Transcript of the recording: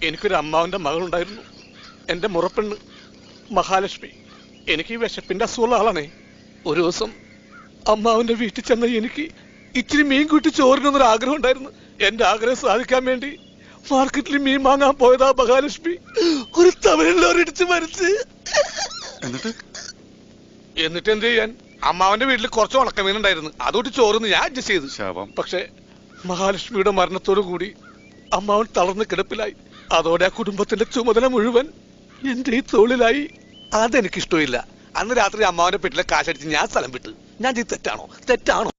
എനിക്കൊരു അമ്മാവന്റെ മകളുണ്ടായിരുന്നു, എന്റെ മുറപ്പെണ്ണ് മഹാലക്ഷ്മി. എനിക്ക് ഈ വിശപ്പിന്റെ അസുഖമുള്ള ആളാണേ. ഒരു ദിവസം അമ്മാവന്റെ വീട്ടിൽ ചെന്ന എനിക്ക് ഇച്ചിരി മീൻ കൂട്ടി ചോറിനൊന്നൊരു ആഗ്രഹം ഉണ്ടായിരുന്നു. എന്റെ ആഗ്രഹം സാധിക്കാൻ വേണ്ടി മാർക്കറ്റിൽ മീൻ വാങ്ങാൻ പോയതാ മഹാലക്ഷ്മി ഒരു തമിഴിലോരിടിച്ച് മരിച്ച്. എന്നിട്ട് എന്ത് ചെയ്യാൻ, അമ്മാവന്റെ വീട്ടിൽ കുറച്ച് ഉണക്കമീൻ ഉണ്ടായിരുന്നു, അതോട്ട് ചോറിന്ന് ഞാൻ അഡ്ജസ്റ്റ് ചെയ്തു. പക്ഷെ മഹാലക്ഷ്മിയുടെ മരണത്തോടു കൂടി അമ്മാവൻ തളർന്ന് കിടപ്പിലായി. അതോടെ ആ കുടുംബത്തിന്റെ ചുമതല മുഴുവൻ എന്റെ ഈ തോളിലായി. അതെനിക്കിഷ്ടമില്ല. അന്ന് രാത്രി അമ്മാവന്റെ പെട്ടിലെ കാശടിച്ച് ഞാൻ സ്ഥലം വിട്ടു. ഞാൻ ചെയ്ത് തെറ്റാണോ?